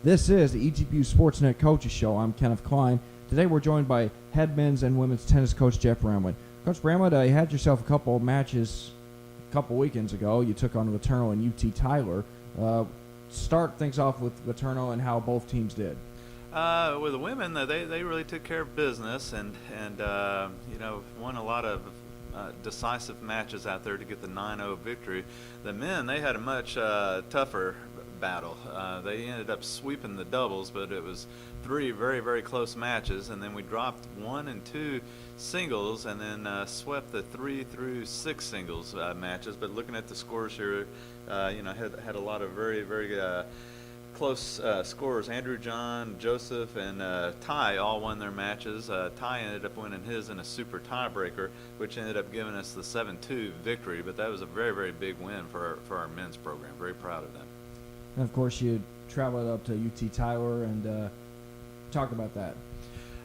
This is the ETBU Sportsnet Coaches Show. I'm Kenneth Klein. Today we're joined by head men's and women's tennis coach Jeff Bramlett. Coach Bramlett, you had yourself a couple of matches a couple weekends ago. You took on LeTourneau and UT-Tyler. Start things off with LeTourneau and how both teams did. With the women, they really took care of business and won a lot of decisive matches out there to get the 9-0 victory. The men, they had a much tougher battle. They ended up sweeping the doubles, but it was 3 very, very close matches, and then we dropped 1 and 2 singles and then swept the 3 through 6 singles matches. But looking at the scores here, had a lot of very, very close scores. Andrew, John, Joseph, and Ty all won their matches. Ty ended up winning his in a super tiebreaker, which ended up giving us the 7-2 victory. But that was a very, very big win for our men's program. Very proud of them. And, of course, you traveled up to UT-Tyler and talk about that.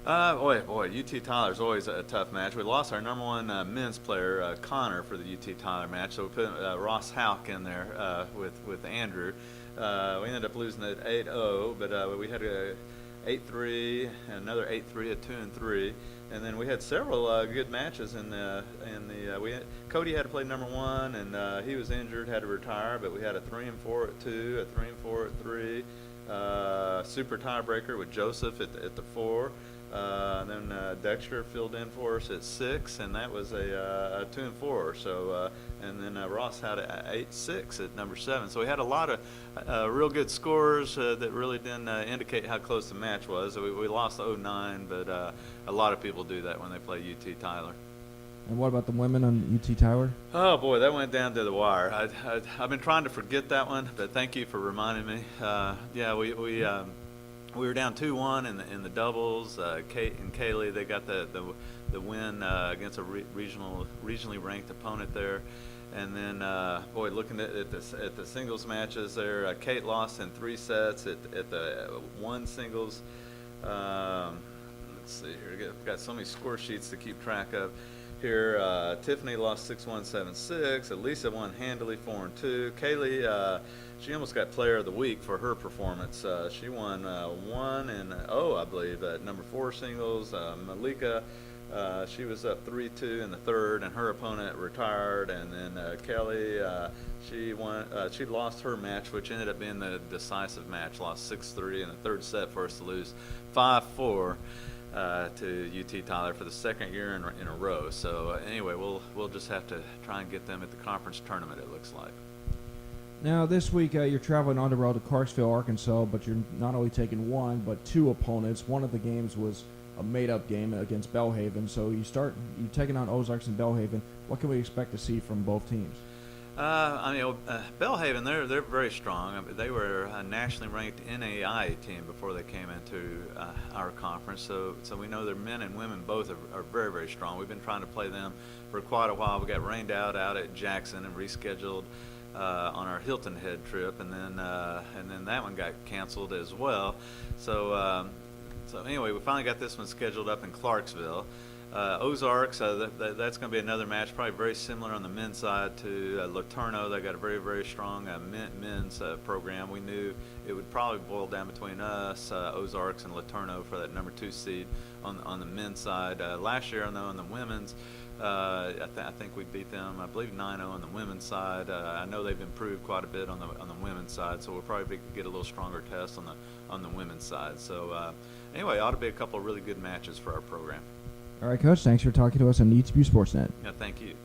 Boy, UT-Tyler's always a tough match. We lost our number one men's player, Connor, for the UT-Tyler match, so we put Ross Houck in there with Andrew. We ended up losing at 8-0, but we had a 8-3, another 8-3, a 2-3, and then we had several good matches Cody had to play number 1, and he was injured, had to retire, but we had a 3-4 at 2, a 3-4 at 3, super tiebreaker with Joseph at the 4. And then Dexter filled in for us at 6, and that was a 2-4. So, and then Ross had a 8-6 at number 7. So we had a lot of real good scores that really didn't indicate how close the match was. We lost 0-9, but a lot of people do that when they play UT-Tyler. And what about the women on UT-Tyler? Oh, boy, that went down to the wire. I've been trying to forget that one, but thank you for reminding me. We were down 2-1 in the doubles. Kate and Kaylee, they got the win against a regionally ranked opponent there. And then, looking at the singles matches there, Kate lost in 3 sets at the 1 singles. Let's see here. We've got so many score sheets to keep track of. Here, Tiffany lost 6-1, 7-6. Elisa won handily 4-2. Kaylee, she almost got Player of the Week for her performance. She won 1-0, I believe, at number 4 singles. Malika, she was up 3-2 in the 3rd, and her opponent retired. And then Kelly, she lost her match, which ended up being the decisive match. Lost 6-3 in the 3rd set for us to lose 5-4. To UT-Tyler for the 2nd year in a row. So anyway, we'll just have to try and get them at the conference tournament, it looks like. Now this week you're traveling on the road to Clarksville, Arkansas, but you're not only taking 1 but 2 opponents. One of the games was a made-up game against Belhaven. So you're taking on Ozarks and Belhaven. What can we expect to see from both teams? Belhaven, they're very strong. They were a nationally ranked NAI team before they came into our conference, so we know their men and women both are very, very strong. We've been trying to play them for quite a while. We got rained out at Jackson and rescheduled on our Hilton Head trip, and then that one got canceled as well. So anyway, we finally got this one scheduled up in Clarksville. Ozarks, that's going to be another match, probably very similar on the men's side to LeTourneau. They got a very, very strong men's program. We knew it would probably boil down between us, Ozarks, and LeTourneau for that number 2 seed on the men's side. Last year, I know on the women's, I think we beat them, I believe 9-0 on the women's side. I know they've improved quite a bit on the women's side, so we'll probably get a little stronger test on the women's side. So anyway, ought to be a couple of really good matches for our program. All right, Coach, thanks for talking to us on ETBU Sportsnet. Yeah, thank you.